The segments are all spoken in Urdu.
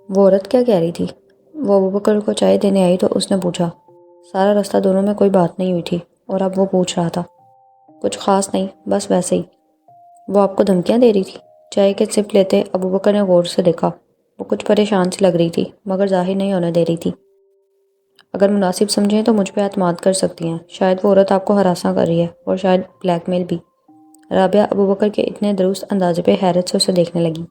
وہ عورت کیا کہہ رہی تھی؟ وہ ابوبکر کو چائے دینے آئی تو اس نے پوچھا۔ سارا رستہ دونوں میں کوئی بات نہیں ہوئی تھی اور اب وہ پوچھ رہا تھا۔ کچھ خاص نہیں، بس ویسے ہی۔ وہ آپ کو دھمکیاں دے رہی تھی؟ چائے کے سپ لیتے ابوبکر نے غور سے دیکھا۔ وہ کچھ پریشان سی لگ رہی تھی مگر ظاہر نہیں ہونے دے رہی تھی۔ اگر مناسب سمجھیں تو مجھ پہ اعتماد کر سکتی ہیں۔ شاید وہ عورت آپ کو ہراساں کر رہی ہے اور شاید بلیک میل بھی۔ رابعہ ابوبکر کے اتنے درست اندازے پہ حیرت سے اسے دیکھنے لگی۔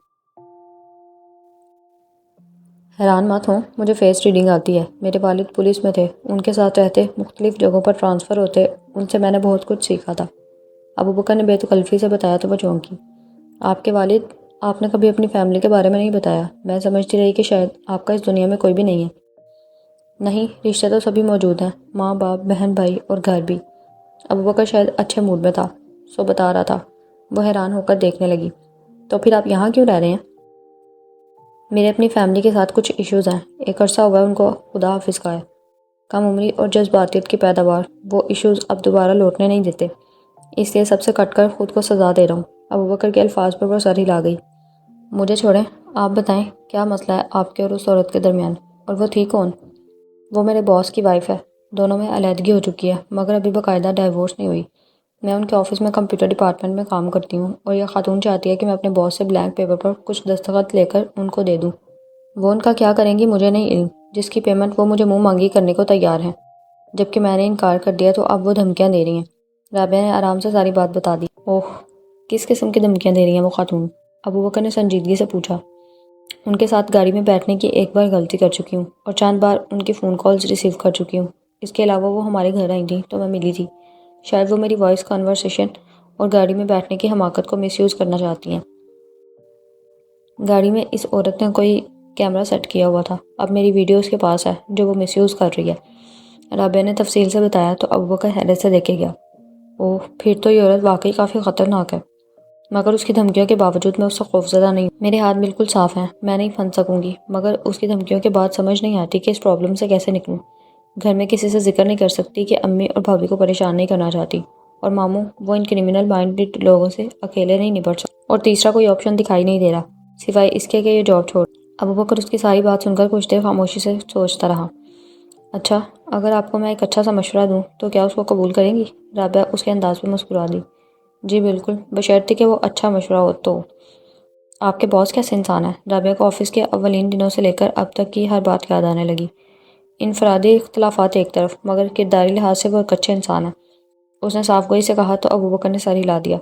حیران مت ہوں، مجھے فیس ریڈنگ آتی ہے۔ میرے والد پولیس میں تھے، ان کے ساتھ رہتے، مختلف جگہوں پر ٹرانسفر ہوتے، ان سے میں نے بہت کچھ سیکھا تھا۔ ابوبکر نے بے تکلفی سے بتایا تو وہ چونکی۔ آپ کے والد؟ آپ نے کبھی اپنی فیملی کے بارے میں نہیں بتایا۔ میں سمجھتی رہی کہ شاید آپ کا اس دنیا میں کوئی بھی نہیں ہے۔ نہیں، رشتے تو سبھی موجود ہیں، ماں باپ، بہن بھائی اور گھر بھی۔ ابوبکر شاید اچھے موڈ میں تھا، سو بتا رہا تھا۔ وہ حیران ہو کر دیکھنے لگی۔ تو پھر آپ یہاں کیوں رہ رہے ہیں؟ میرے اپنی فیملی کے ساتھ کچھ ایشوز ہیں۔ ایک عرصہ ہوا ہے ان کو خدا حافظ کہا ہے۔ کم عمری اور جذباتیت کی پیداوار، وہ ایشوز اب دوبارہ لوٹنے نہیں دیتے، اس لیے سب سے کٹ کر خود کو سزا دے رہا ہوں۔ ابوبکر کے الفاظ پر وہ سر ہلا گئی۔ مجھے چھوڑیں، آپ بتائیں کیا مسئلہ ہے آپ کے اور اس عورت کے درمیان؟ اور وہ تھی کون؟ وہ میرے باس کی وائف ہے، دونوں میں علیحدگی ہو چکی ہے مگر ابھی باقاعدہ ڈائیورس نہیں ہوئی۔ میں ان کے آفس میں کمپیوٹر ڈپارٹمنٹ میں کام کرتی ہوں اور یہ خاتون چاہتی ہے کہ میں اپنے باس سے بلینک پیپر پر کچھ دستخط لے کر ان کو دے دوں۔ وہ ان کا کیا کریں گی مجھے نہیں علم، جس کی پیمنٹ وہ مجھے منہ مانگی کرنے کو تیار ہیں۔ جبکہ میں نے انکار کر دیا تو اب وہ دھمکیاں دے رہی ہیں۔ رابعہ نے آرام سے ساری بات بتا دی۔ اوہ، کس قسم کی دھمکیاں دے رہی ہیں وہ خاتون؟ ابوبکر نے سنجیدگی سے پوچھا۔ ان کے ساتھ گاڑی میں بیٹھنے کی ایک بار غلطی کر چکی ہوں اور چند بار ان کی فون کالز ریسیو کر چکی ہوں۔ اس کے علاوہ وہ ہمارے گھر آئی تھیں تو میں ملی تھی۔ شاید وہ میری وائس کنورسیشن اور گاڑی میں بیٹھنے کی حماقت کو مس یوز کرنا چاہتی ہیں۔ گاڑی میں اس عورت نے کوئی کیمرہ سیٹ کیا ہوا تھا، اب میری ویڈیو اس کے پاس ہے جو وہ مس یوز کر رہی ہے۔ رابعہ نے تفصیل سے بتایا تو ابوبکر حیرت سے دیکھے گیا۔ اوہ، پھر تو یہ عورت واقعی کافی خطرناک ہے، مگر اس کی دھمکیوں کے باوجود میں اس سے خوفزدہ نہیں ہوں۔ میرے ہاتھ بالکل صاف ہیں، میں نہیں پھنس سکوں گی، مگر اس کی دھمکیوں کے بعد سمجھ نہیں آتی کہ اس پرابلم سے کیسے نکلوں۔ گھر میں کسی سے ذکر نہیں کر سکتی کہ امی اور بھابھی کو پریشان نہیں کرنا چاہتی، اور ماموں وہ ان کرمنل مائنڈڈ لوگوں سے اکیلے نہیں نپٹ سکتے، اور تیسرا کوئی آپشن دکھائی نہیں دے رہا سوائے اس کے کہ یہ جاب چھوڑ۔ ابوبکر اس کی ساری بات سن کر کچھ دیر خاموشی سے سوچتا رہا۔ اچھا، اگر آپ کو میں ایک اچھا سا مشورہ دوں تو کیا اس کو قبول کریں گی؟ رابعہ اس کے انداز پہ مسکرا دی۔ جی بالکل، بشرطے کہ وہ اچھا مشورہ ہو تو۔ آپ کے باس کیسے انسان ہیں؟ رابعہ کو آفس کے اولین دنوں سے لے کر اب تک کی ہر بات یاد آنے لگی۔ انفرادی اختلافات ایک طرف، مگر کرداری لحاظ سے وہ ایک اچھے انسان ہیں۔ اس نے صاف گوئی سے کہا تو ابوبکر نے سر ہلا دیا۔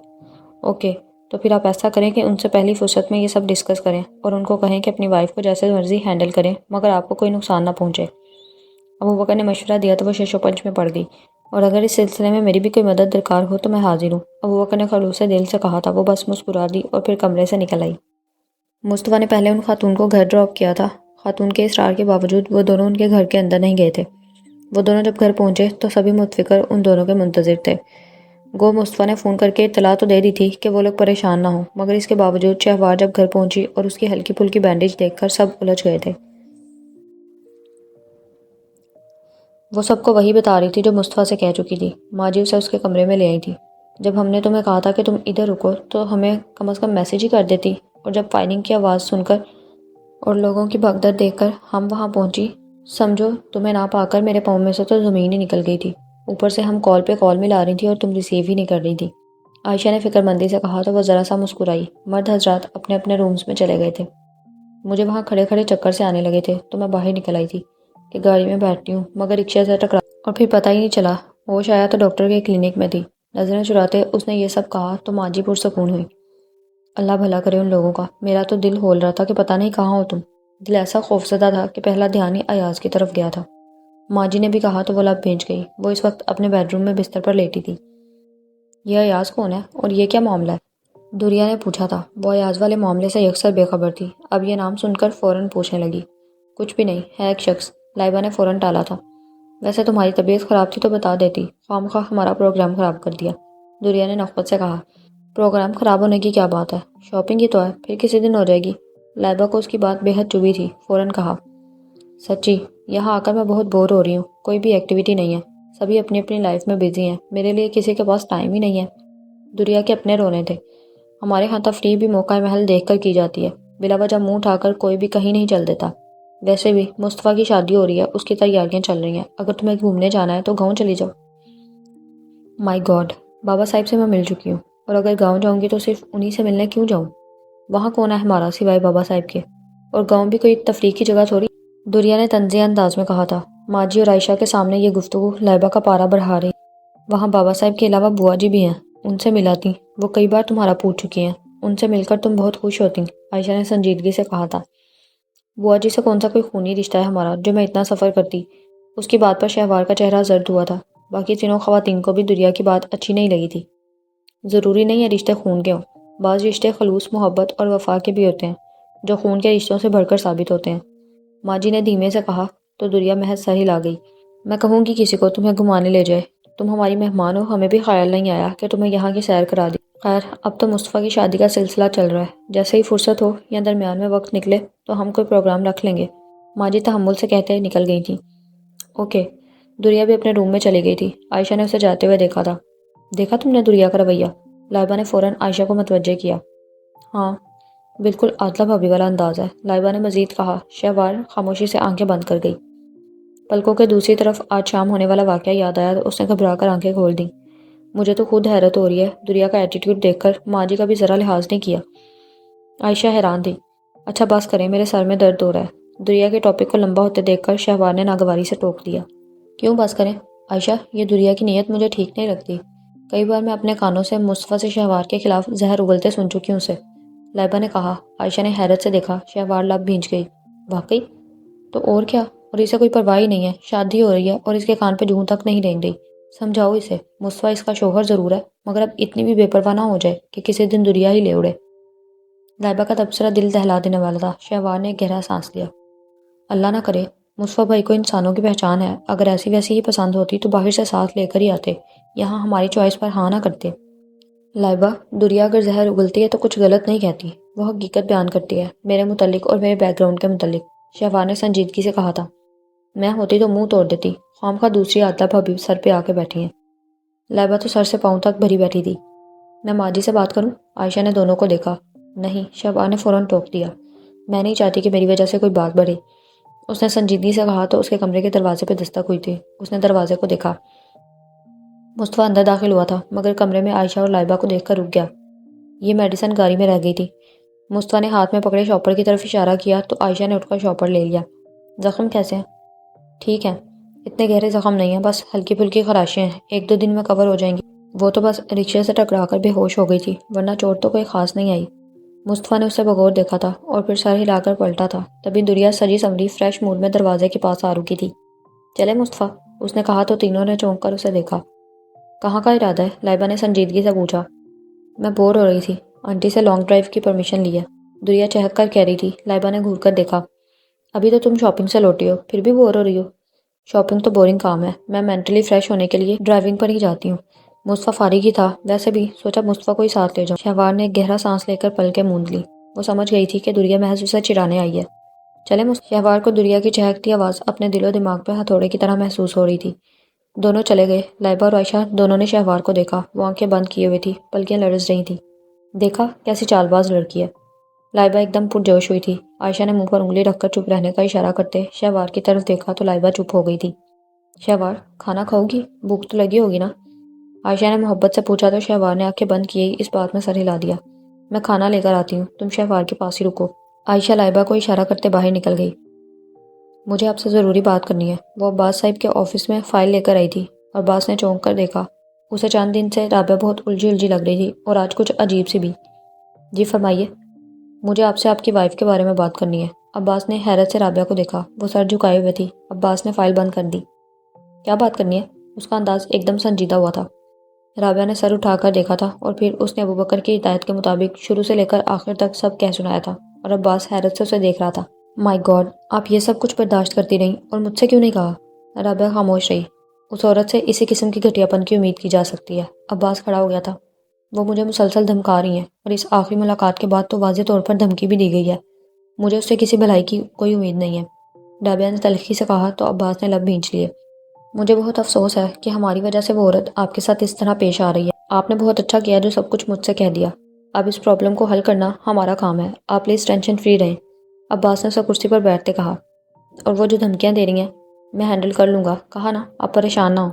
اوکے، تو پھر آپ ایسا کریں کہ ان سے پہلی فرصت میں یہ سب ڈسکس کریں اور ان کو کہیں کہ اپنی وائف کو جیسے مرضی ہینڈل کریں مگر آپ کو کوئی نقصان نہ پہنچے۔ ابوبکر نے مشورہ دیا تو وہ شش و پنج میں پڑ گئی۔ اور اگر اس سلسلے میں میری بھی کوئی مدد درکار ہو تو میں حاضر ہوں، ابوبکر نے خلوص دل سے کہا تھا۔ وہ بس مسکرا دی اور پھر کمرے سے نکل آئی۔ مصطفیٰ نے پہلے ان خاتون کو گھر ڈراپ کیا تھا۔ خاتون کے اصرار کے باوجود وہ دونوں ان کے گھر کے اندر نہیں گئے تھے۔ وہ دونوں جب گھر پہنچے تو سبھی متفکر ان دونوں کے منتظر تھے۔ گو مصطفیٰ نے فون کر کے اطلاع تو دے دی تھی کہ وہ لوگ پریشان نہ ہوں، مگر اس کے باوجود شہوار جب گھر پہنچی اور اس کی ہلکی پھلکی بینڈیج دیکھ کر سب الجھ گئے تھے۔ وہ سب کو وہی بتا رہی تھی جو مصطفیٰ سے کہہ چکی تھی۔ ماجی اسے اس کے کمرے میں لے آئی تھی۔ جب ہم نے تمہیں کہا تھا کہ تم ادھر رکو تو ہمیں کم از کم میسج ہی کر دیتی، اور جب فائرنگ کی آواز سن کر اور لوگوں کی بھگدڑ دیکھ کر ہم وہاں پہنچی، سمجھو تمہیں نہ پا کر میرے پاؤں میں سے تو زمین ہی نکل گئی تھی۔ اوپر سے ہم کال پہ کال ملا رہی تھی اور تم ریسیو ہی نہیں کر رہی تھی۔ عائشہ نے فکر مندی سے کہا تو وہ ذرا سا مسکرائی۔ مرد حضرات اپنے اپنے رومز میں چلے گئے تھے۔ مجھے وہاں کھڑے کھڑے چکر سے آنے لگے تھے تو میں باہر نکل آئی تھی کہ گاڑی میں بیٹھتی ہوں، مگر رکشے سے ٹکرا اور پھر پتہ ہی نہیں چلا ہوش آیا تو ڈاکٹر کے کلینک میں تھی۔ نظریں چراتے اس نے یہ سب کہا تو ماجی پرسکون ہوئی۔ اللہ بھلا کرے ان لوگوں کا، میرا تو دل ہول رہا تھا کہ پتہ نہیں کہاں ہو تم۔ دل ایسا خوفزدہ تھا کہ پہلا دھیان ہی ایاز کی طرف گیا تھا۔ ماجی نے بھی کہا تو وہ لب بھیج گئی۔ وہ اس وقت اپنے بیڈ روم میں بستر پر لیٹی تھی۔ یہ ایاز کون ہے اور یہ کیا معاملہ ہے؟ دوریا نے پوچھا تھا۔ وہ ایاز والے معاملے سے یکسر بے خبر تھی، اب یہ نام سن کر فوراً پوچھنے لگی۔ کچھ بھی نہیں، ہے ایک شخص، لائبہ نے فوراً ٹالا تھا۔ ویسے تمہاری طبیعت خراب تھی تو بتا دیتی، خواہ ہمارا پروگرام خراب کر دیا، دوریا نے نخوت سے کہا۔ پروگرام خراب ہونے کی کیا بات ہے، شاپنگ ہی تو ہے، پھر کسی دن ہو جائے گی۔ لائبہ کو اس کی بات بے حد چبھی تھی، فوراً کہا۔ سچی یہاں آ کر میں بہت بور ہو رہی ہوں، کوئی بھی ایکٹیویٹی نہیں ہے، سبھی اپنی اپنی لائف میں بزی ہیں، میرے لیے کسی کے پاس ٹائم ہی نہیں ہے۔ دوریا کے اپنے رونے تھے۔ ہمارے ہاں تفریح بھی موقع محل دیکھ کر کی جاتی ہے، بلا وجہ منہ اٹھا کر کوئی بھی کہیں نہیں چل دیتا۔ ویسے بھی مصطفیٰ کی شادی ہو رہی ہے، اس کی تیاریاں چل رہی ہیں، اگر تمہیں گھومنے جانا ہے تو گاؤں چلی جاؤ۔ مائی گاڈ، بابا صاحب سے میں مل چکی ہوں، اور اگر گاؤں جاؤں گی تو صرف انہی سے ملنے کیوں جاؤں؟ وہاں کون ہے ہمارا سوائے بابا صاحب کے؟ اور گاؤں بھی کوئی تفریح کی جگہ تھوڑی۔ دوریا نے طنزیہ انداز میں کہا تھا۔ ماجی اور عائشہ کے سامنے یہ گفتگو لائبہ کا پارا بڑھا رہی۔ وہاں بابا صاحب کے علاوہ بوا جی بھی ہیں، ان سے ملا تھی، وہ کئی بار تمہارا پوچھ چکی ہیں، ان سے مل کر تم بہت خوش ہوتی۔ عائشہ نے سنجیدگی سے کہا تھا۔ بوا جی سے کون سا کوئی خونی رشتہ ہے ہمارا جو میں اتنا سفر کرتی؟ اس کی بات پر شہوار کا چہرہ زرد ہوا تھا۔ باقی تینوں خواتین کو بھی دوریا کی بات اچھی نہیں لگی تھی۔ ضروری نہیں ہے رشتے خون کے ہوں، بعض رشتے خلوص، محبت اور وفا کے بھی ہوتے ہیں جو خون کے رشتوں سے بڑھ کر ثابت ہوتے ہیں۔ ماجی نے دھیمے سے کہا تو دوریا محض سر ہلا گئی۔ میں کہوں گی کسی کو تمہیں گھمانے لے جائے، تم ہماری مہمان ہو، ہمیں بھی خیال نہیں آیا کہ تمہیں یہاں کی سیر کرا دی۔ خیر اب تو مصطفیٰ کی شادی کا سلسلہ چل رہا ہے، جیسے ہی فرصت ہو یا درمیان میں وقت نکلے تو ہم کوئی پروگرام رکھ لیں گے۔ ماجی تحمل سے کہتے نکل گئی تھی۔ اوکے۔ دوریا بھی اپنے روم میں چلی گئی تھی۔ عائشہ نے اسے جاتے ہوئے دیکھا تھا۔ دیکھا تم نے دوریا کا رویہ؟ لائبہ نے فوراً عائشہ کو متوجہ کیا۔ ہاں، بالکل عادلہ بھابی والا انداز ہے، لائبہ نے مزید کہا۔ شہوار خاموشی سے آنکھیں بند کر گئی۔ پلکوں کے دوسری طرف آج شام ہونے والا واقعہ یاد آیا تو اس نے گھبرا کر آنکھیں کھول دیں۔ مجھے تو خود حیرت ہو رہی ہے، دوریا کا ایٹیٹیوڈ دیکھ کر ماجی کا بھی ذرا لحاظ نہیں کیا۔ عائشہ حیران تھی۔ اچھا بس کریں، میرے سر میں درد ہو رہا ہے۔ دوریا کے ٹاپک کو لمبا ہوتے دیکھ کر شہوار نے ناگواری سے ٹوک دیا۔ کیوں بس کریں؟ عائشہ، یہ دوریا کی نیت مجھے ٹھیک نہیں لگتی۔ کئی بار میں اپنے کانوں سے مصطفیٰ سے شہوار کے خلاف زہر اگلتے سن چکی ہوں اسے، لائبہ نے کہا۔ عائشہ نے حیرت سے دیکھا۔ شہوار لب بھینچ گئی۔ واقعی؟ تو اور کیا، اور اسے کوئی پرواہ ہی نہیں ہے، شادی ہو رہی ہے اور اس کے کان پہ جوں تک نہیں رینگ رہی۔ سمجھاؤ اسے، مصطفیٰ اس کا شوہر ضرور ہے مگر اب اتنی بھی بے پرواہ نہ ہو جائے کہ کسی دن دوریا ہی لے اڑے۔ لائبہ کا تبصرہ دل دہلا دینے والا تھا۔ شہوار نے ایک گہرا سانس لیا۔ اللہ نہ کرے، مصطفیٰ بھائی کو انسانوں کی پہچان ہے، اگر ایسی ویسی ہی پسند ہوتی تو باہر سے ساتھ لے کر ہی آتے، یہاں ہماری چوائس پر ہاں نہ کرتے۔ لائبہ، دوریا اگر زہر اگلتی ہے تو کچھ غلط نہیں کہتی، وہ حقیقت بیان کرتی ہے، میرے متعلق اور میرے بیک گراؤنڈ کے متعلق، شہوار نے سنجیدگی سے کہا تھا۔ میں ہوتی تو منہ توڑ دیتی، خواہ دوسری عادلہ بھابی سر پہ آ کے بیٹھی ہیں۔ لائبہ تو سر سے پاؤں تک بھری بیٹھی تھی۔ میں ماجی سے بات کروں؟ عائشہ نے دونوں کو دیکھا۔ نہیں، شہوار نے فوراً ٹوک دیا۔ میں نہیں چاہتی کہ میری وجہ سے کوئی بات بڑھے، اس نے سنجیدگی سے کہا تو اس کے کمرے کے دروازے پہ دستک ہوئی تھی۔ اس نے دروازے کو دیکھا۔ مصطفیٰ اندر داخل ہوا تھا مگر کمرے میں عائشہ اور لائبہ کو دیکھ کر رک گیا۔ یہ میڈیسن گاڑی میں رہ گئی تھی۔ مصطفیٰ نے ہاتھ میں پکڑے شاپر کی طرف اشارہ کیا تو عائشہ نے اٹھ کر شاپر لے لیا۔ زخم کیسے ہیں؟ ٹھیک ہیں، اتنے گہرے زخم نہیں ہیں، بس ہلکی پھلکی خراشیں ہیں، ایک دو دن میں کور ہو جائیں گی۔ وہ تو بس رکشے سے ٹکرا کر بے ہوش ہو گئی تھی، ورنہ چوٹ تو کوئی خاص نہیں آئی۔ مصطفیٰ نے اسے بغور دیکھا تھا اور پھر سر ہلا کر پلٹا تھا، تبھی دوریا سجی سنوری فریش موڈ میں دروازے کے پاس آ رکی تھی۔ چلے مصطفیٰ، اس نے کہا تو تینوں نے چونک کر اسے دیکھا۔ کہاں کا ارادہ ہے؟ لائبہ نے سنجیدگی سے پوچھا۔ میں بور ہو رہی تھی، آنٹی سے لانگ ڈرائیو کی پرمیشن لی ہے، دوریا چہک کر کہہ رہی تھی۔ لائبہ نے گھور کر دیکھا۔ ابھی تو تم شاپنگ سے لوٹی ہو، پھر بھی بور ہو رہی ہو؟ شاپنگ تو بورنگ کام ہے، میں مینٹلی فریش ہونے کے لیے ڈرائیونگ پر ہی جاتی ہوں۔ مصطفیٰ فارغ ہی تھا، ویسے بھی سوچا مصطفیٰ کو ہی ساتھ لے جاؤں۔ شہوار نے ایک گہرا سانس لے کر پلکیں موند لی۔ وہ سمجھ گئی تھی کہ دوریا محض اسے چرانے آئی ہے۔ چلے شہوار کو دوریا کی چہکتی آواز اپنے دل و دماغ پہ ہتھوڑے کی طرح محسوس ہو رہی تھی۔ دونوں چلے گئے۔ لائبہ اور عائشہ دونوں نے شہوار کو دیکھا، وہ آنکھیں بند کیے ہوئی تھی، پلکیں لرز رہی تھیں۔ دیکھا کیسی چال باز لڑکی ہے۔ لائبہ ایک دم پرجوش ہوئی تھی۔ عائشہ نے منہ پر انگلی رکھ کر چپ رہنے کا اشارہ کرتے شہوار کی طرف دیکھا تو لائبہ چپ ہو گئی تھی۔ شہوار، کھانا کھاؤ گی؟ بھوک تو لگی ہوگی نا؟ عائشہ نے محبت سے پوچھا تو شہوار نے آنکھیں بند کیے ہی اس بات میں سر ہلا دیا۔ میں کھانا لے کر آتی ہوں، تم شہوار کے پاس ہی رکو۔ عائشہ لائبہ کو اشارہ کرتے باہر نکل گئی۔ مجھے آپ سے ضروری بات کرنی ہے۔ وہ عباس صاحب کے آفس میں فائل لے کر آئی تھی۔ عباس نے چونک کر دیکھا۔ اسے چند دن سے رابعہ بہت الجھی الجھی لگ رہی تھی اور آج کچھ عجیب سی بھی۔ جی فرمائیے۔ مجھے آپ سے آپ کی وائف کے بارے میں بات کرنی ہے۔ عباس نے حیرت سے رابعہ کو دیکھا، وہ سر جھکائے ہوئے تھی۔ عباس نے فائل بند کر دی۔ کیا بات کرنی ہے؟ اس کا انداز ایک دم سنجیدہ ہوا تھا۔ رابعہ نے سر اٹھا کر دیکھا تھا اور پھر اس نے ابوبکر کی ہدایت کے مطابق شروع سے لے کر آخر تک سب کہہ سنایا تھا اور عباس حیرت سے اسے دیکھ رہا تھا۔ مائی گاڈ، آپ یہ سب کچھ برداشت کرتی رہیں اور مجھ سے کیوں نہیں کہا؟ رابعہ خاموش رہی۔ اس عورت سے اسی قسم کی گھٹیا پن کی امید کی جا سکتی ہے۔ عباس کھڑا ہو گیا تھا۔ وہ مجھے مسلسل دھمکا رہی ہیں اور اس آخری ملاقات کے بعد تو واضح طور پر دھمکی بھی دی گئی ہے۔ مجھے اس سے کسی بھلائی کی کوئی امید نہیں ہے، رابعہ نے تلخی سے کہا تو عباس نے لب بھینچ لیے۔ مجھے بہت افسوس ہے کہ ہماری وجہ سے وہ عورت آپ کے ساتھ اس طرح پیش آ رہی ہے۔ آپ نے بہت اچھا کیا جو سب کچھ مجھ سے کہہ دیا۔ اب اس پرابلم کو حل کرنا ہمارا کام ہے، آپ پلیز ٹینشن فری رہیں، عباس نے اسے کرسی پر بیٹھتے کہا۔ اور وہ جو دھمکیاں دے رہی ہیں میں ہینڈل کر لوں گا، کہا نا، آپ پریشان نہ ہو۔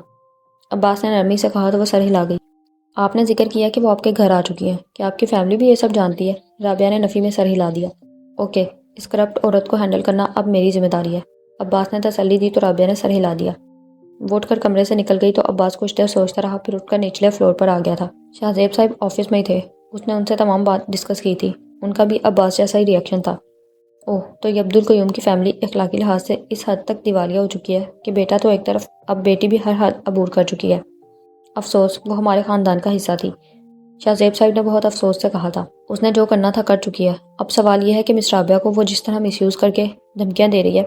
عباس نے نرمی سے کہا تو وہ سر ہلا گئی۔ آپ نے ذکر کیا کہ وہ آپ کے گھر آ چکی ہے، کیا آپ کی فیملی بھی یہ سب جانتی ہے؟ رابعہ نے نفی میں سر ہلا دیا۔ اوکے، اس کرپٹ عورت کو ہینڈل کرنا اب میری ذمہ داری ہے، عباس نے تسلی دی تو رابعہ نے سر ہلا دیا۔ وہ اٹھ کر کمرے سے نکل گئی تو عباس کچھ دیر سوچتا رہا، پھر اٹھ کر نچلے فلور پر آ گیا تھا۔ شاہزیب صاحب آفس میں ہی تھے، اس نے ان سے تمام بات ڈسکس کی تھی، ان کا بھی عباس جیسا ہی ریئیکشن تھا۔ اوہ، تو یہ عبدالقیوم کی فیملی اخلاقی لحاظ سے اس حد تک دیوالیہ ہو چکی ہے کہ بیٹا تو ایک طرف، اب بیٹی بھی ہر حد عبور کر چکی ہے۔ افسوس، وہ ہمارے خاندان کا حصہ تھی، شاہزیب صاحب نے بہت افسوس سے کہا تھا۔ اس نے جو کرنا تھا کر چکی ہے، اب سوال یہ ہے کہ مس رابعہ کو وہ جس طرح مس یوز کر کے دھمکیاں دے رہی ہے،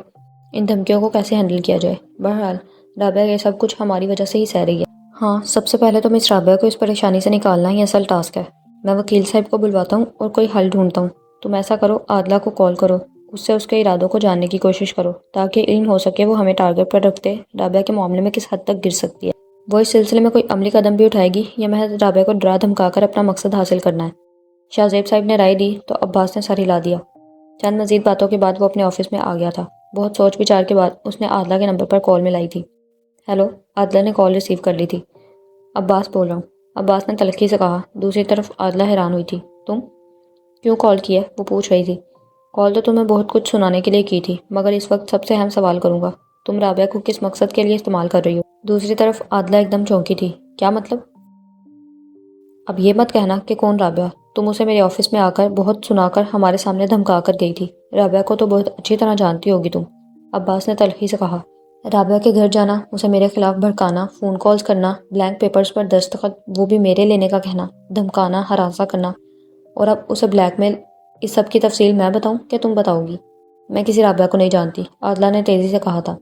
ان دھمکیوں کو کیسے ہینڈل کیا جائے۔ بہرحال رابعہ یہ سب کچھ ہماری وجہ سے ہی سہ رہی ہے۔ ہاں، سب سے پہلے تو مس رابعہ کو اس پریشانی سے نکالنا ہی اصل ٹاسک ہے۔ میں وکیل صاحب کو بلواتا ہوں اور کوئی حل ڈھونڈتا ہوں۔ تم ایسا کرو، عادلہ کو کال کرو، اس سے اس کے ارادوں کو جاننے کی کوشش کرو تاکہ علم ہو سکے وہ ہمیں ٹارگٹ پر رکھتے رابعہ کے معاملے میں کس حد تک گر سکتی ہے۔ وہ اس سلسلے میں کوئی عملی قدم بھی اٹھائے گی یا محض رابعہ کو ڈرا دھمکا کر اپنا مقصد حاصل کرنا ہے؟ شاہزیب صاحب نے رائے دی تو عباس نے سر ہلا دیا۔ چند مزید باتوں کے بعد وہ اپنے آفس میں آ گیا تھا۔ بہت سوچ بچار کے بعد اس نے عادلہ کے نمبر پر کال ملائی تھی۔ ہیلو، عادلہ نے کال ریسیو کر لی تھی۔ عباس بول رہا ہوں، عباس نے تلخی سے کہا۔ دوسری طرف عادلہ حیران ہوئی تھی۔ تم کیوں کال کی ہے؟ وہ پوچھ رہی تھی۔ کال تو تمہیں بہت کچھ سنانے کے لیے کی تھی، مگر اس وقت سب سے اہم سوال کروں گا، تم رابعہ کو کس مقصد کے لیے استعمال کر رہی ہو؟ دوسری طرف عادلہ ایک دم چونکی تھی۔ کیا مطلب؟ اب یہ مت کہنا کہ کون رابعہ؟ تم اسے میرے آفس میں آ کر بہت سنا کر ہمارے سامنے دھمکا کر گئی تھی۔ رابعہ کو تو بہت اچھی طرح جانتی ہوگی تم، عباس نے تلخی سے کہا۔ رابعہ کے گھر جانا، اسے میرے خلاف بھڑکانا، فون کالز کرنا، بلینک پیپرز پر دستخط وہ بھی میرے لینے کا کہنا، دھمکانا، ہراساں کرنا، اور اب اسے بلیک میل، اس سب کی تفصیل میں بتاؤں کہ تم بتاؤ گی؟ میں کسی رابعہ کو نہیں جانتی، عادلہ نے تیزی سے کہا تھا۔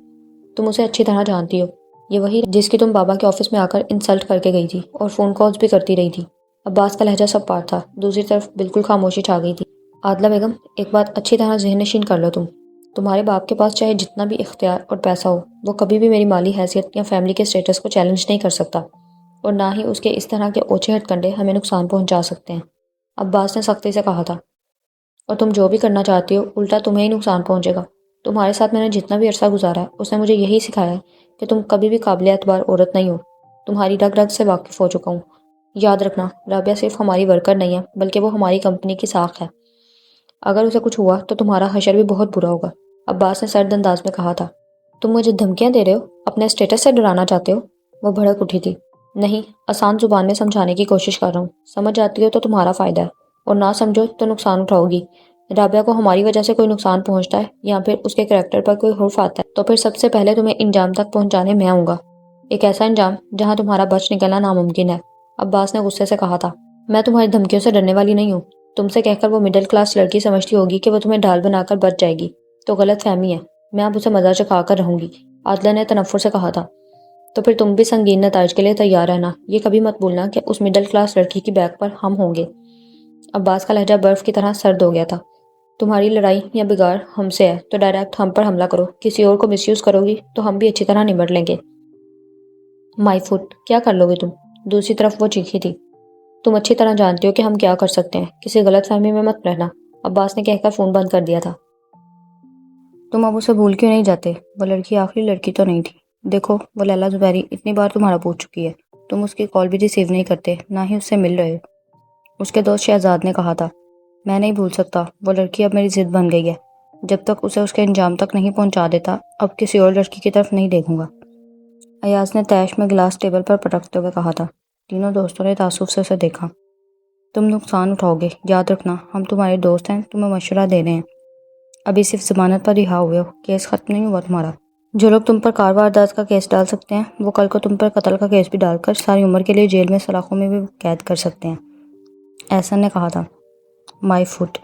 تم اسے اچھی طرح جانتی ہو، یہ وہی جس کی تم بابا کے آفس میں آ کر انسلٹ کر کے گئی تھی اور فون کالز بھی کرتی رہی تھی۔ عباس کا لہجہ سب پار تھا، دوسری طرف بالکل خاموشی چھا گئی تھی۔ عادلہ بیگم، ایک بات اچھی طرح ذہن نشین کر لو، تمہارے باپ کے پاس چاہے جتنا بھی اختیار اور پیسہ ہو، وہ کبھی بھی میری مالی حیثیت یا فیملی کے سٹیٹس کو چیلنج نہیں کر سکتا، اور نہ ہی اس کے اس طرح کے اوچھے ہتھ کنڈے ہمیں نقصان پہنچا سکتے ہیں، عباس نے سختی سے کہا تھا۔ اور تم جو بھی کرنا چاہتی ہو، الٹا تمہیں ہی نقصان پہنچے گا۔ تمہارے ساتھ میں نے جتنا بھی عرصہ گزارا ہے، اس نے مجھے یہی سکھایا ہے کہ تم کبھی بھی قابل اعتبار عورت نہیں ہو۔ تمہاری رگ رگ سے واقف ہو چکا ہوں۔ یاد رکھنا، رابعہ صرف ہماری ورکر نہیں ہے، بلکہ وہ ہماری کمپنی کی ساکھ ہے۔ اگر اسے کچھ ہوا تو تمہارا حشر بھی بہت برا ہوگا، عباس نے سرد انداز میں کہا تھا۔ تم مجھے دھمکیاں دے رہے ہو؟ اپنے اسٹیٹس سے ڈرانا چاہتے ہو؟ وہ بھڑک اٹھی تھی۔ نہیں، آسان زبان میں سمجھانے کی کوشش کر رہا ہوں، سمجھ جاتی ہو تو تمہارا فائدہ ہے، اور نہ سمجھو تو نقصان اٹھاؤ گی۔ رابعہ کو ہماری وجہ سے کوئی نقصان پہنچتا ہے یا پھر اس کے کریکٹر پر کوئی حرف آتا ہے تو پھر سب سے پہلے تمہیں انجام تک پہنچانے میں آؤں گا، ایک ایسا انجام جہاں تمہارا بچ نکلنا ناممکن ہے، عباس نے غصے سے کہا تھا۔ میں تمہاری دھمکیوں سے ڈرنے والی نہیں ہوں۔ تم سے کہہ کر وہ مڈل کلاس لڑکی سمجھتی ہوگی کہ وہ تمہیں ڈھال بنا کر بچ جائے گی، تو غلط فہمی ہے، میں اب اسے مزہ چکھا کر رہوں گی، عادلہ نے تنفر سے کہا تھا۔ تو پھر تم بھی سنگین نتائج کے لیے تیار رہنا، یہ کبھی مت بھولنا کہ اس مڈل کلاس لڑکی کی بیک پر ہم ہوں گے۔ عباس کا لہجہ برف کی طرح سرد ہو گیا تھا۔ تمہاری لڑائی یا بگاڑ ہم سے ہے تو ڈائریکٹ ہم پر حملہ کرو، کسی اور کو مس یوز کرو گی تو ہم بھی اچھی طرح نمٹ لیں گے۔ مائی فٹ، کیا کر لو گے تم؟ دوسری طرف وہ چیخی تھی۔ تم اچھی طرح جانتی ہو کہ ہم کیا کر سکتے ہیں، کسی غلط فہمی میں مت رہنا، عباس نے کہہ کر فون بند کر دیا تھا۔ تم اب اسے بھول کیوں نہیں جاتے؟ وہ لڑکی آخری لڑکی تو نہیں تھی۔ دیکھو، وہ لیلا زبیری اتنی بار تمہارا پوچھ چکی ہے، تم اس کی کال بھی ریسیو نہیں کرتے، نہ ہی اس سے مل رہے ہو، اس کے دوست شہزاد نے کہا تھا۔ میں نہیں بھول سکتا، وہ لڑکی اب میری ضد بن گئی ہے، جب تک اسے اس کے انجام تک نہیں پہنچا دیتا اب کسی اور لڑکی کی طرف نہیں دیکھوں گا، ایاز نے تیش میں گلاس ٹیبل پر پٹکتے ہوئے کہا تھا۔ تینوں دوستوں نے تعصب سے اسے دیکھا۔ تم نقصان اٹھاؤ گے، یاد رکھنا، ہم تمہارے دوست ہیں، تمہیں مشورہ دے رہے ہیں، ابھی صرف ضمانت پر رہا ہوئے ہو، کیس ختم نہیں ہوا تمہارا۔ جو لوگ تم پر کار واردات کا کیس ڈال سکتے ہیں، وہ کل کو تم پر قتل کا کیس بھی ڈال کر ساری عمر کے لیے جیل میں سلاخوں میں بھی قید کر سکتے ہیں، احسن نے کہا تھا۔ مائی فٹ،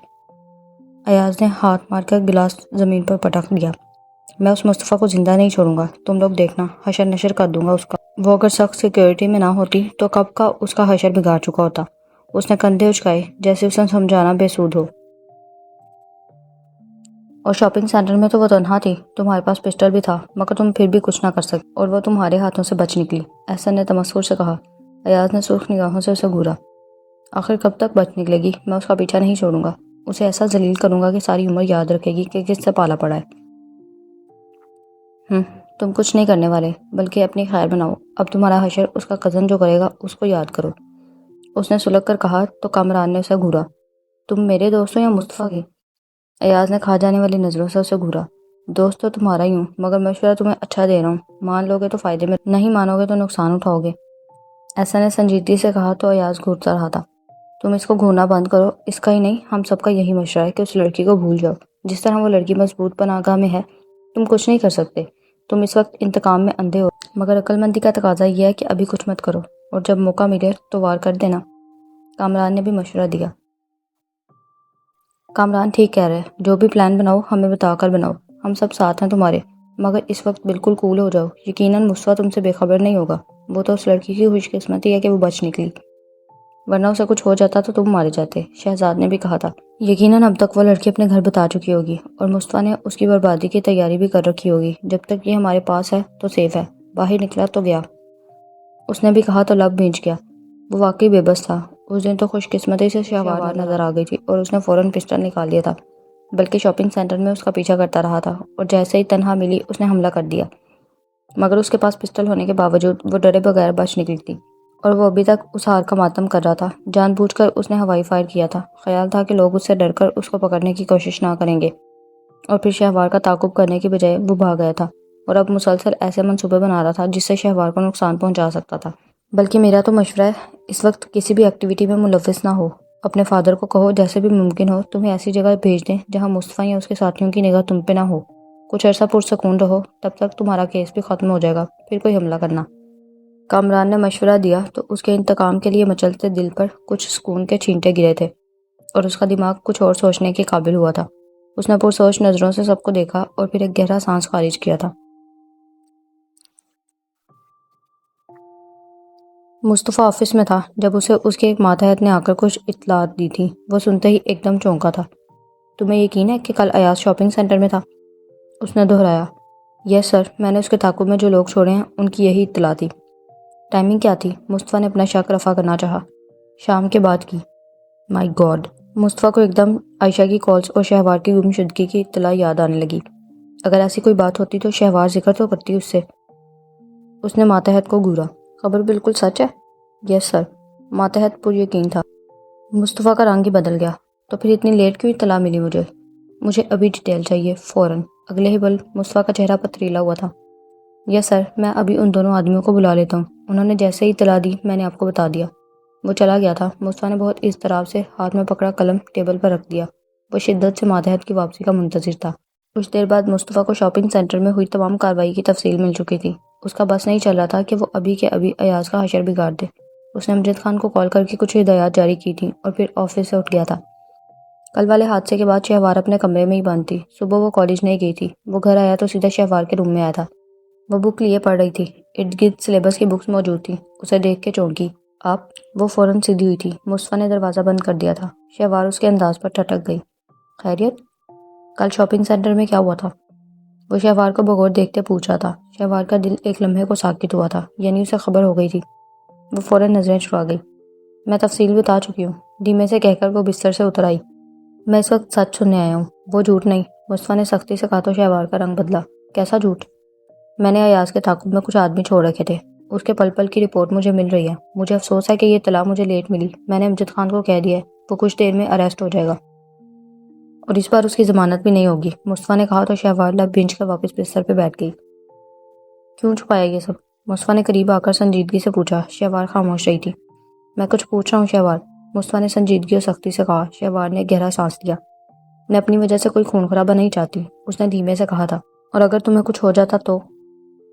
ایاز نے ہاتھ مار کر گلاس زمین پر پٹک دیا۔ میں اس مصطفیٰ کو زندہ نہیں چھوڑوں گا، تم لوگ دیکھنا، حشر نشر کر دوں گا اس کا۔ وہ اگر سخت سیکیورٹی میں نہ ہوتی تو کب کا اس کا حشر بگاڑ چکا ہوتا۔ اس نے کندھے اچکائے جیسے اسے سمجھانا بے سود ہو۔ اور شاپنگ سینٹر میں تو وہ تنہا تھی، تمہارے پاس پسٹل بھی تھا، مگر تم پھر بھی کچھ نہ کر سکے، اور وہ تمہارے ہاتھوں سے بچ نکلی، احسن نے تمسخر سے کہا۔ ایاز نے سرخ نگاہوں سے اسے گھورا۔ آخر کب تک بچ نکلے گی؟ میں اس کا پیچھا نہیں چھوڑوں گا، اسے ایسا ذلیل کروں گا کہ ساری عمر یاد رکھے گی کہ کس سے پالا پڑا ہے۔ تم کچھ نہیں کرنے والے بلکہ اپنی خیر بناؤ. اب تمہارا حشر اس کا کزن جو کرے گا اس کو یاد کرو. اس نے سلگ کر کہا تو کامران نے اسے گھورا. تم میرے دوست ہو یا مصطفیٰ کے؟ ایاز نے کھا جانے والی نظروں سے اسے گھورا. دوست تو تمہارا ہی ہوں مگر مشورہ تمہیں اچھا دے رہا ہوں. مان لو گے تو فائدے میں، نہیں مانو گے تو نقصان اٹھاؤ گے. ایسا نے سنجیدگی سے کہا تو ایاز گھورتا رہا تھا. تم اس کو گھورنا بند کرو. اس کا ہی نہیں ہم سب کا یہی مشورہ ہے کہ اس لڑکی کو بھول جاؤ. جس طرح وہ لڑکی مضبوط پناہگاہ میں ہے تم کچھ نہیں کر سکتے. تم اس وقت انتقام میں اندھے ہو مگر عقل مندی کا تقاضا یہ ہے کہ ابھی کچھ مت کرو اور جب موقع ملے تو وار کر دینا. کامران نے بھی مشورہ دیا. کامران ٹھیک کہہ رہے. جو بھی پلان بناؤ ہمیں بتا کر بناؤ. ہم سب ساتھ ہیں تمہارے. مگر اس وقت بالکل کول ہو جاؤ. یقیناً مصطفیٰ تم سے بے خبر نہیں ہوگا. وہ تو اس لڑکی کی خوش قسمتی ہے کہ وہ بچ نکلی، ورنہ اسے کچھ ہو جاتا تو تم مارے جاتے. شہزاد نے بھی کہا تھا. یقیناً اب تک وہ لڑکی اپنے گھر بتا چکی ہوگی اور مصطفیٰ نے اس کی بربادی کی تیاری بھی کر رکھی ہوگی. جب تک یہ ہمارے پاس ہے تو سیف ہے. باہر نکلا تو گیا. اس نے بھی کہا تو لب بھیج گیا. وہ واقعی بے بس تھا. اس دن تو خوش قسمتی سے شہوار نظر آ گئی تھی اور اس نے فوراً پسٹل نکال لیا تھا، بلکہ شاپنگ سینٹر میں اس کا پیچھا کرتا رہا تھا اور جیسے ہی تنہا ملی اس نے حملہ کر دیا. مگر اس کے پاس پسٹل ہونے کے باوجود وہ ڈرے بغیر بچ نکلی تھی اور وہ ابھی تک اس ہار کا ماتم کر رہا تھا. جان بوجھ کر اس نے ہوائی فائر کیا تھا. خیال تھا کہ لوگ اس سے ڈر کر اس کو پکڑنے کی کوشش نہ کریں گے اور پھر شہوار کا تعاقب کرنے کی بجائے وہ بھاگ گیا تھا اور اب مسلسل ایسے منصوبے بنا رہا تھا جس سے شہوار کو نقصان پہنچا سکتا تھا. بلکہ میرا تو مشورہ ہے اس وقت کسی بھی ایکٹیویٹی میں ملوث نہ ہو. اپنے فادر کو کہو جیسے بھی ممکن ہو تمہیں ایسی جگہ بھیج دیں جہاں مصطفیٰ یا اس کے ساتھیوں کی نگاہ تم پہ نہ ہو. کچھ عرصہ پرسکون رہو، تب تک تمہارا کیس بھی ختم ہو جائے گا، پھر کوئی حملہ کرنا. کامران نے مشورہ دیا تو اس کے انتقام کے لیے مچلتے دل پر کچھ سکون کے چھینٹے گرے تھے اور اس کا دماغ کچھ اور سوچنے کے قابل ہوا تھا. اس نے پرسوچ نظروں سے سب کو دیکھا اور پھر ایک گہرا سانس خارج کیا تھا. مصطفیٰ آفس میں تھا جب اسے اس کے ایک ماتحت نے آ کر کچھ اطلاعات دی تھی. وہ سنتے ہی ایک دم چونکا تھا. تمہیں یقین ہے کہ کل ایاز شاپنگ سینٹر میں تھا؟ اس نے دہرایا. یس سر، میں نے اس کے تعاقب میں جو لوگ چھوڑے ہیں ان کی یہی اطلاع تھی. ٹائمنگ کیا تھی؟ مصطفیٰ نے اپنا شک رفع کرنا چاہا. شام کے بعد کی. مائی گاڈ. مصطفیٰ کو ایک دم عائشہ کی کالز اور شہوار کی گمشدگی کی اطلاع یاد آنے لگی. اگر ایسی کوئی بات ہوتی تو شہوار ذکر تو کرتی اس سے. اس نے ماتحت کو گھورا. خبر بالکل سچ ہے؟ یس سر. ماتحت پر یقین تھا. مصطفیٰ کا رنگ ہی بدل گیا. تو پھر اتنی لیٹ کیوں اطلاع ملی مجھے ابھی ڈیٹیل چاہیے فوراً. اگلے ہی پل مصطفیٰ کا چہرہ پتریلا ہوا تھا. یس سر، میں ابھی ان دونوں آدمیوں کو بلا لیتا ہوں. انہوں نے جیسے ہی اطلاع دی میں نے آپ کو بتا دیا. وہ چلا گیا تھا. مصطفیٰ نے بہت اضطراب سے ہاتھ میں پکڑا قلم ٹیبل پر رکھ دیا. وہ شدت سے ماتحت کی واپسی کا منتظر تھا. کچھ دیر بعد مصطفیٰ کو شاپنگ سینٹر میں ہوئی تمام کارروائی کی تفصیل مل چکی تھی. اس کا بس نہیں چل رہا تھا کہ وہ ابھی کے ابھی ایاز کا حشر بگاڑ دے. اس نے امجد خان کو کال کر کے کچھ ہدایات جاری کی تھیں اور پھر آفس سے اٹھ گیا تھا. کل والے حادثے کے بعد شہوار اپنے کمرے میں ہی بند تھی. صبح وہ کالج نہیں گئی تھی. وہ گھر آیا تو سیدھا شہوار کے روم میں آیا تھا. وہ بک لیے پڑھ رہی تھی. ارد گرد سلیبس کی بکس موجود تھیں. اسے دیکھ کے چونکی. آپ؟ وہ فوراً سیدھی ہوئی تھی. مصطفیٰ نے دروازہ بند کر دیا تھا. شہوار اس کے انداز پر ٹھٹک گئی. خیریت؟ کل شاپنگ سینٹر میں کیا ہوا تھا؟ وہ شہوار کو بغور دیکھتے پوچھ رہا تھا. شہوار کا دل ایک لمحے کو ساکت ہوا تھا، یعنی اسے خبر ہو گئی تھی. وہ فوراً نظریں چھڑا گئی. میں تفصیل بتا چکی ہوں، دھیمے سے کہہ کر وہ بستر سے اتر آئی. میں اس وقت سچ سننے آیا ہوں، وہ جھوٹ نہیں. مصطفیٰ نے سختی سے کہا تو شہوار کا رنگ بدلا. کیسا جھوٹ؟ میں نے ایاز کے تعاقب میں کچھ آدمی چھوڑ رکھے تھے. اس کے پل پل کی رپورٹ مجھے مل رہی ہے. مجھے افسوس ہے کہ یہ اطلاع مجھے لیٹ ملی. میں نے امجد خان کو کہہ دیا ہے وہ کچھ دیر میں اریسٹ ہو جائے گا اور اس بار اس کی ضمانت بھی نہیں ہوگی. مصطفیٰ نے کہا تو شہوار لب بھینچ کر واپس بستر پہ بیٹھ گئی. کیوں چھپایا یہ سب؟ مصطفیٰ نے قریب آ کر سنجیدگی سے پوچھا. شہوار خاموش رہی تھی. میں کچھ پوچھ رہا ہوں شہوار، مصطفیٰ نے سنجیدگی اور سختی سے کہا. شہوار نے گہرا سانس لیا. میں اپنی وجہ سے کوئی خون خرابہ نہیں چاہتی، اس نے دھیمے سے کہا تھا. اور اگر تمہیں کچھ ہو جاتا تو؟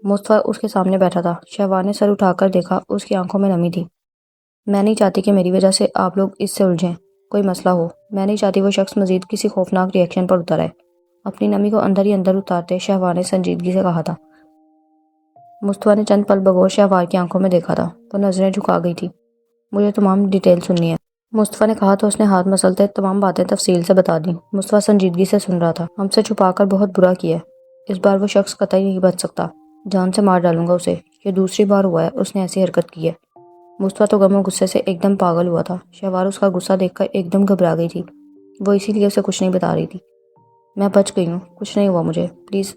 مصطفیٰ اس کے سامنے بیٹھا تھا. شہوار نے سر اٹھا کر دیکھا. اس کی آنکھوں میں نمی تھی. میں نہیں چاہتی کہ میری وجہ سے آپ لوگ اس سے الجھیں، کوئی مسئلہ ہو. میں نہیں چاہتی وہ شخص مزید کسی خوفناک ری ایکشن پر اتر آئے. اپنی نمی کو اندر ہی اندر اتارتے شہوار نے سنجیدگی سے کہا تھا. مصطفیٰ نے چند پل بغور شہوار کی آنکھوں میں دیکھا تھا. وہ نظریں جھکا گئی تھی. مجھے تمام ڈیٹیل سننی ہے، مصطفیٰ نے کہا تو اس نے ہاتھ مسلتے تمام باتیں تفصیل سے بتا دیں. مصطفیٰ سنجیدگی سے سن رہا تھا. ہم سے چھپا کر بہت برا کیا ہے. اس بار وہ شخص قطعی نہیں بچ سکتا. جان سے مار ڈالوں گا اسے. یہ دوسری بار ہوا ہے اس نے ایسی حرکت کی ہے. مصطفیٰ تو غم و غصے سے ایک دم پاگل ہوا تھا. شہوار اس کا غصہ دیکھ کر ایک دم گھبرا گئی تھی. وہ اسی لیے اسے کچھ نہیں بتا رہی تھی. میں بچ گئی ہوں، کچھ نہیں ہوا مجھے، پلیز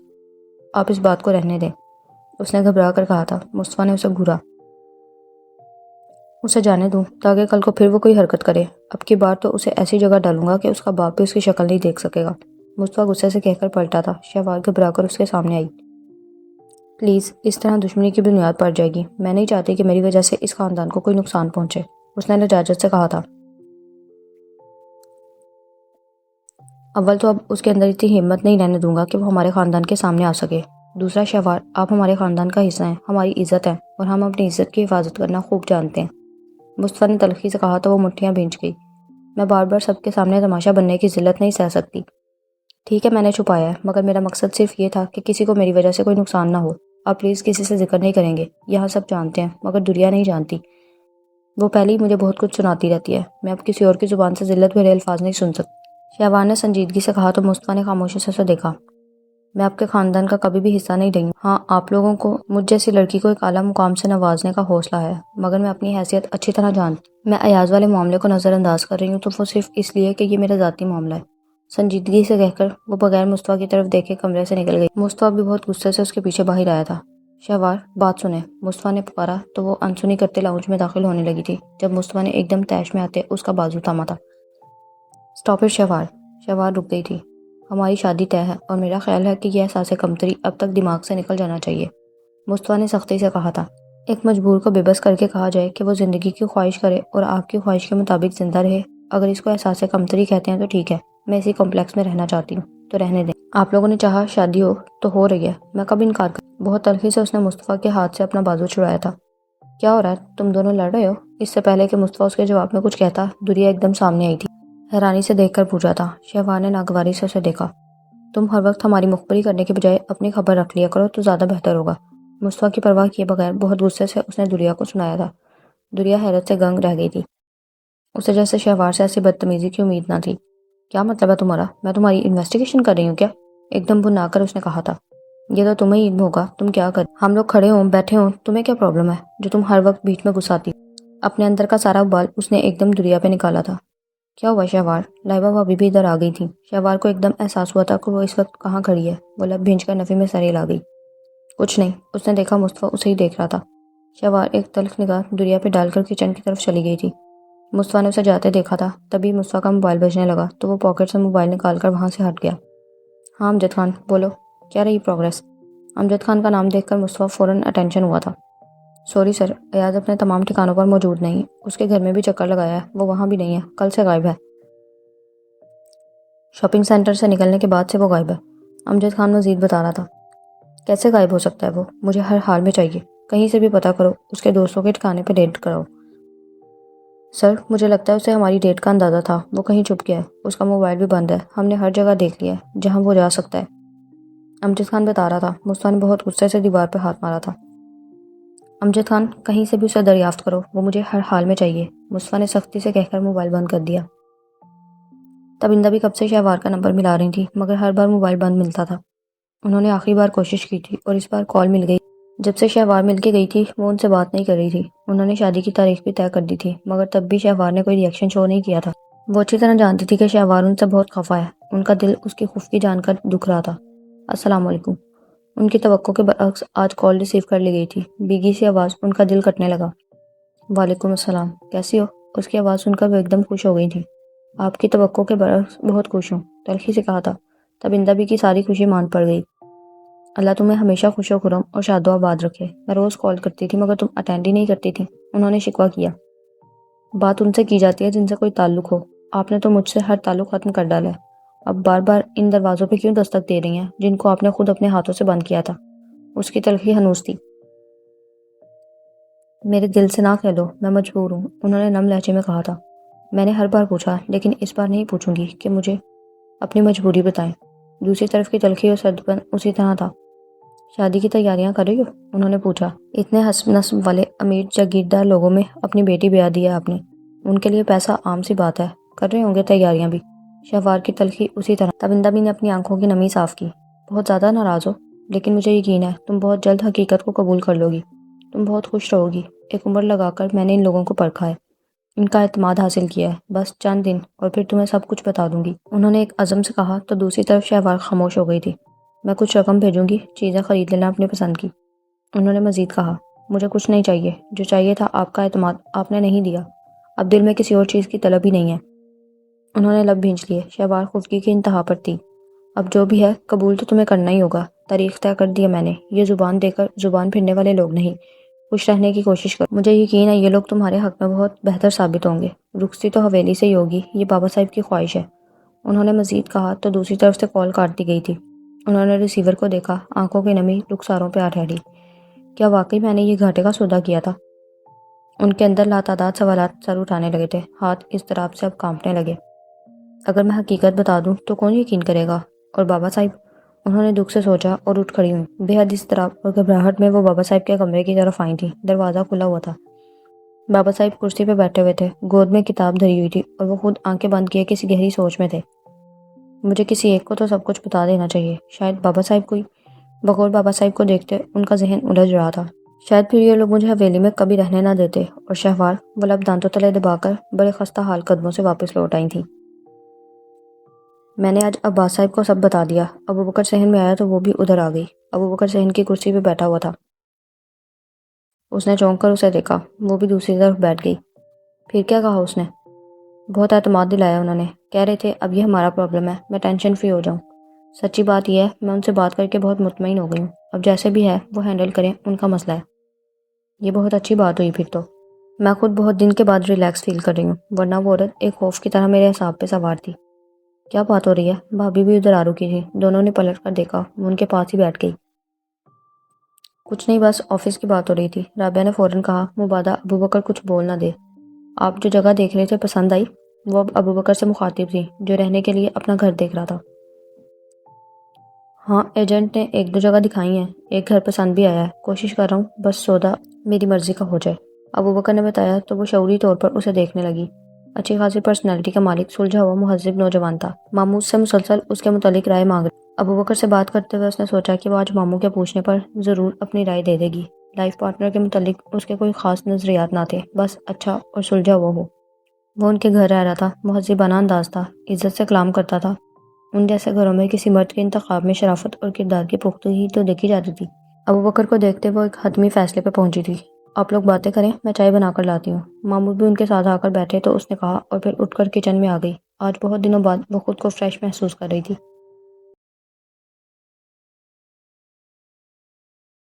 آپ اس بات کو رہنے دیں، اس نے گھبرا کر کہا تھا۔ مصطفیٰ نے اسے گھورا۔ اسے جانے دوں تاکہ کل کو پھر وہ کوئی حرکت کرے۔ اب کی بار تو اسے ایسی جگہ ڈالوں گا کہ اس کا باپ بھی اس کی شکل نہیں دیکھ سکے گا، مصطفیٰ غصے سے کہہ کر پلٹا تھا۔ شہوار گھبرا کر اس کے سامنے آئی۔ پلیز، اس طرح دشمنی کی بنیاد پڑ جائے گی۔ میں نہیں چاہتی کہ میری وجہ سے اس خاندان کو کوئی نقصان پہنچے، اس نے لجاجت سے کہا تھا۔ اول تو اب اس کے اندر اتنی ہمت نہیں رہنے دوں گا کہ وہ ہمارے خاندان کے سامنے آ سکے۔ دوسرا، شہوار، آپ ہمارے خاندان کا حصہ ہیں، ہماری عزت ہے، اور ہم اپنی عزت کی حفاظت کرنا خوب جانتے ہیں۔ مصطفیٰ نے تلخی سے کہا تو وہ مٹھیاں بھینچ گئی۔ میں بار بار سب کے سامنے تماشا بننے کی ذلت نہیں سہ سکتی۔ ٹھیک ہے، میں نے چھپایا ہے، مگر میرا مقصد صرف یہ تھا کہ کسی کو میری وجہ سے کوئی نقصان نہ ہو۔ آپ پلیز کسی سے ذکر نہیں کریں گے، یہاں سب جانتے ہیں، مگر دریا نہیں جانتی۔ وہ پہلے ہی مجھے بہت کچھ سناتی رہتی ہے، میں اب کسی اور کی زبان سے ذلت بھرے الفاظ نہیں سن سکتی۔ شہوار نے سنجیدگی سے کہا تو مصطفیٰ نے خاموشی سے اسے دیکھا۔ میں آپ کے خاندان کا کبھی بھی حصہ نہیں رہی ہوں۔ ہاں، آپ لوگوں کو مجھ جیسی لڑکی کو ایک اعلیٰ مقام سے نوازنے کا حوصلہ ہے، مگر میں اپنی حیثیت اچھی طرح جانتی۔ میں ایاز والے معاملے کو نظر انداز کر رہی ہوں تو وہ صرف اس لیے کہ یہ میرا ذاتی معاملہ ہے۔ سنجیدگی سے کہہ کر وہ بغیر مصطفیٰ کی طرف دیکھے کمرے سے نکل گئی۔ مصطفیٰ بھی بہت غصے سے اس کے پیچھے باہر آیا تھا۔ شہوار، بات سنیں، مصطفیٰ نے پکارا تو وہ انسنی کرتے لاؤنج میں داخل ہونے لگی تھی جب مصطفیٰ نے ایک دم طیش میں آتے اس کا بازو تھاما تھا۔ Stop it Shehvar. شہوار رک گئی تھی۔ ہماری شادی طے ہے اور میرا خیال ہے کہ یہ احساس کمتری اب تک دماغ سے نکل جانا چاہیے، مصطفیٰ نے سختی سے کہا تھا۔ ایک مجبور کو بے بس کر کے کہا جائے کہ وہ زندگی کی خواہش کرے اور آپ کی خواہش کے مطابق زندہ رہے، اگر اس کو احساس کمتری کہتے ہیں تو ٹھیک ہے، میں اسی کمپلیکس میں رہنا چاہتی ہوں تو رہنے دیں۔ آپ لوگوں نے چاہا شادی ہو تو ہو رہی ہے، میں کب انکار کر۔ بہت تلخی سے اس نے مصطفیٰ کے ہاتھ سے اپنا بازو چھڑایا تھا۔ کیا ہو رہا ہے؟ تم دونوں لڑ رہے ہو؟ اس سے پہلے کہ مصطفیٰ اس کے جواب میں کچھ کہتا، دریا ایک دم سامنے آئی تھی۔ حیرانی سے دیکھ کر پوچھا تھا۔ شہوار نے ناگواری سے اسے دیکھا۔ تم ہر وقت ہماری مخبری کرنے کے بجائے اپنی خبر رکھ لیا کرو تو زیادہ بہتر ہوگا، مصطفیٰ کی پرواہ کیے بغیر بہت غصے سے اس نے دریا کو سنایا تھا۔ دریا حیرت سے گنگ رہ گئی تھی۔ اسے جیسے شہوار سے ایسی بدتمیزی کی امید نہ تھی۔ کیا مطلب ہے تمہارا؟ میں تمہاری انویسٹیگیشن کر رہی ہوں کیا؟ ایک دم بھنا کر اس نے کہا تھا۔ یہ تو تمہیں علم ہوگا، تم کیا کر، ہم لوگ کھڑے ہوں بیٹھے ہوں، تمہیں کیا پرابلم ہے جو تم ہر وقت بیچ میں گھساتی؟ اپنے اندر کا سارا بال اس نے ایک دم دریا پہ نکالا تھا۔ کیا ہوا شہوار؟ لائبہ بھابھی بھی ادھر آ گئی تھی۔ شہوار کو ایک دم احساس ہوا تھا کہ وہ اس وقت کہاں کھڑی ہے۔ وہ لب بھینچ کر نفی میں سر ہلا گئی۔ کچھ نہیں، اس نے دیکھا مصطفیٰ اسے ہی دیکھ رہا تھا۔ شہوار ایک تلخ نگاہ دریا پہ ڈال کر کچن کی طرف چلی گئی تھی۔ مصطفیٰ نے اسے جاتے دیکھا تھا، تبھی مصطفیٰ کا موبائل بجنے لگا تو وہ پاکٹ سے موبائل نکال کر وہاں سے ہٹ گیا۔ ہاں امجد خان، بولو، کیا رہی پروگریس؟ امجد خان کا نام دیکھ کر مصطفیٰ فوراً اٹینشن ہوا تھا۔ سوری سر، ایاز اپنے تمام ٹھکانوں پر موجود نہیں، اس کے گھر میں بھی چکر لگایا ہے، وہ وہاں بھی نہیں ہے، کل سے غائب ہے۔ شاپنگ سینٹر سے نکلنے کے بعد سے وہ غائب ہے، امجد خان مزید بتا رہا تھا۔ کیسے غائب ہو سکتا ہے وہ؟ مجھے ہر حال میں چاہیے، کہیں سے بھی پتہ کرو، اس کے دوستوں کے ٹھکانے پہ ریڈ کراؤ۔ سر، مجھے لگتا ہے اسے ہماری ڈیٹ کا اندازہ تھا، وہ کہیں چھپ گیا ہے، اس کا موبائل بھی بند ہے، ہم نے ہر جگہ دیکھ لیا ہے جہاں وہ جا سکتا ہے، امجد خان بتا رہا تھا۔ مصطفیٰ نے بہت غصے سے دیوار پہ ہاتھ مارا تھا۔ امجد خان، کہیں سے بھی اسے دریافت کرو، وہ مجھے ہر حال میں چاہیے، مصطفیٰ نے سختی سے کہہ کر موبائل بند کر دیا۔ تبندہ بھی کب سے شہوار کا نمبر ملا رہی تھی مگر ہر بار موبائل بند ملتا تھا۔ انہوں نے آخری بار کوشش کی تھی اور اس بار کال مل گئی۔ جب سے شہوار مل کے گئی تھی وہ ان سے بات نہیں کر رہی تھی۔ انہوں نے شادی کی تاریخ بھی طے کر دی تھی مگر تب بھی شہوار نے کوئی ری ایکشن شو نہیں کیا تھا۔ وہ اچھی طرح جانتی تھی کہ شہوار ان سے بہت خفا ہے، ان کا دل اس کی خفگی جان کر دکھ رہا تھا۔ السلام علیکم۔ ان کی توقع کے برعکس آج کال ریسیو کر لی گئی تھی۔ بیگی سی آواز، ان کا دل کٹنے لگا۔ وعلیکم السلام، کیسی ہو؟ اس کی آواز سن کر وہ ایک دم خوش ہو گئی تھی۔ آپ کی توقع کے برعکس بہت خوش ہوں، تلخی سے کہا تھا۔ تبندہ بھی کی ساری خوشی مان پڑ گئی۔ اللہ تمہیں ہمیشہ خوش و خرم اور شاد و آباد رکھے، میں روز کال کرتی تھی مگر تم اٹینڈ ہی نہیں کرتی تھی، انہوں نے شکوہ کیا۔ بات ان سے کی جاتی ہے جن سے کوئی تعلق ہو، آپ نے تو مجھ سے ہر تعلق ختم کر ڈالا ہے، اب بار بار ان دروازوں پہ کیوں دستک دے رہی ہیں جن کو آپ نے خود اپنے ہاتھوں سے بند کیا تھا؟ اس کی تلخی ہنوز تھی۔ میرے دل سے نہ کہہ دو، میں مجبور ہوں، انہوں نے نم لہجے میں کہا تھا۔ میں نے ہر بار پوچھا لیکن اس بار نہیں پوچھوں گی کہ مجھے اپنی مجبوری بتائیں۔ دوسری طرف کی تلخی اور سردپن اسی طرح تھا۔ شادی کی تیاریاں کر رہی ہو؟ انہوں نے پوچھا۔ اتنے حسب نسب والے امیر جاگیردار لوگوں میں اپنی بیٹی بیاہ دی ہے آپ نے، ان کے لیے پیسہ عام سی بات ہے، کر رہے ہوں گے تیاریاں بھی۔ شہوار کی تلخی اسی طرح۔ تبندہ بھی نے اپنی آنکھوں کی نمی صاف کی۔ بہت زیادہ ناراض ہو لیکن مجھے یقین ہے تم بہت جلد حقیقت کو قبول کر لو گی، تم بہت خوش رہو گی۔ ایک عمر لگا کر میں نے ان لوگوں کو پرکھا ہے، ان کا اعتماد حاصل کیا ہے، بس چند دن اور پھر تمہیں سب کچھ بتا دوں گی، انہوں نے ایک عزم سے کہا تو دوسری طرف شہوار خاموش ہو گئی تھی۔ میں کچھ رقم بھیجوں گی، چیزیں خرید لینا اپنی پسند کی۔ انہوں نے مزید کہا، مجھے کچھ نہیں چاہیے، جو چاہیے تھا آپ کا اعتماد آپ نے نہیں دیا، اب دل میں کسی اور چیز کی طلب ہی نہیں ہے۔ انہوں نے لب بھینچ لیے۔ شہوار خفگی کی انتہا پر تھی۔ اب جو بھی ہے قبول تو تمہیں کرنا ہی ہوگا، تاریخ طے کر دیا میں نے، یہ زبان دے کر زبان پھرنے والے لوگ نہیں، خوش رہنے کی کوشش کرو، مجھے یقین ہے یہ لوگ تمہارے حق میں بہت بہتر ثابت ہوں گے، رخصتی تو حویلی سے ہی ہوگی، یہ بابا صاحب کی خواہش ہے۔ انہوں نے مزید کہا تو دوسری طرف سے کال کاٹ دی گئی تھی۔ انہوں نے ریسیور کو دیکھا، آنکھوں کی نمی رخساروں پہ آ ٹھہری۔ کیا واقعی میں نے یہ گھاٹے کا سودا کیا تھا؟ ان کے اندر لاتعداد سوالات سر اٹھانے لگے تھے، ہاتھ اضطراب سے اب کانپنے لگے۔ اگر میں حقیقت بتا دوں تو کون یقین کرے گا؟ اور بابا صاحب؟ انہوں نے دکھ سے سوچا اور اٹھ کھڑی ہوئی۔ بے حد اضطراب اور گھبراہٹ میں وہ بابا صاحب کے کمرے کی طرف آئی تھیں۔ دروازہ کھلا ہوا تھا۔ بابا صاحب کرسی پہ بیٹھے ہوئے تھے، گود میں کتاب دھری ہوئی تھی اور وہ خود آنکھیں بند کیے کسی گہری سوچ میں تھے۔ مجھے کسی ایک کو تو سب کچھ بتا دینا چاہیے، شاید بابا صاحب کوئی۔ بغور بابا صاحب کو دیکھتے ان کا ذہن الجھ رہا تھا۔ شاید پھر یہ لوگ مجھے حویلی میں کبھی رہنے نہ دیتے۔ اور شہوار وہ لب دانتوں تلے دبا کر بڑے خستہ حال قدموں سے واپس لوٹ آئی تھیں۔ میں نے آج عباس صاحب کو سب بتا دیا۔ ابو بکر صحن میں آیا تو وہ بھی ادھر آ گئی۔ ابو بکر صحن کی کرسی پہ بیٹھا ہوا تھا۔ اس نے چونک کر اسے دیکھا، وہ بھی دوسری طرف بیٹھ گئی۔ پھر کیا کہا اس نے؟ بہت اعتماد دلایا انہوں نے، کہہ رہے تھے اب یہ ہمارا پرابلم ہے، میں ٹینشن فری ہو جاؤں۔ سچی بات یہ ہے میں ان سے بات کر کے بہت مطمئن ہو گئی ہوں، اب جیسے بھی ہے وہ ہینڈل کریں، ان کا مسئلہ ہے۔ یہ بہت اچھی بات ہوئی پھر تو۔ میں خود بہت دن کے بعد ریلیکس فیل کر رہی ہوں، ورنہ وہ عورت ایک خوف کی طرح میرے اعصاب پہ سوار تھی۔ کیا بات ہو رہی ہے؟ بھابھی بھی ادھر آ رکی تھی، دونوں نے پلٹ کر دیکھا، وہ ان کے پاس ہی بیٹھ گئی۔ کچھ نہیں، بس آفس کی بات ہو رہی تھی۔ رابعہ نے فوراً کہا، مبادہ ابو بکر کچھ بول نہ دے۔ آپ جو جگہ دیکھ رہے تھے پسند آئی؟ وہ اب ابو بکر سے مخاطب تھی، جو رہنے کے لیے اپنا گھر دیکھ رہا تھا۔ ہاں، ایجنٹ نے ایک دو جگہ دکھائی ہیں، ایک گھر پسند بھی آیا ہے، کوشش کر رہا ہوں بس سودا میری مرضی کا ہو جائے۔ ابو بکر نے بتایا تو وہ شعوری طور پر اسے دیکھنے لگی۔ اچھی خاصی پرسنالٹی کا مالک، سلجھا ہوا مہذب نوجوان تھا۔ ماموں سے مسلسل اس کے متعلق رائے مانگ رہا۔ ابو بکر سے بات کرتے ہوئے اس نے سوچا کہ وہ آج ماموں کے پوچھنے پر ضرور اپنی رائے دے دے گی۔ لائف پارٹنر کے متعلق اس کے کوئی خاص نظریات نہ تھے، بس اچھا اور سلجھا ہوا ہو۔ وہ ان کے گھر رہ رہا تھا، مہذبانہ انداز تھا، عزت سے کلام کرتا تھا۔ ان جیسے گھروں میں کسی مرد کے انتخاب میں شرافت اور کردار کی پختگی تو دیکھی جاتی تھی۔ ابو بکر کو دیکھتے وہ ایک حتمی فیصلے پہ پہنچی تھی۔ آپ لوگ باتیں کریں، میں چائے بنا کر لاتی ہوں۔ مامور بھی ان کے ساتھ آ کر بیٹھے تو اس نے کہا، اور پھر اٹھ کر کچن میں آ گئی۔ آج بہت دنوں بعد وہ خود کو فریش محسوس کر رہی تھی۔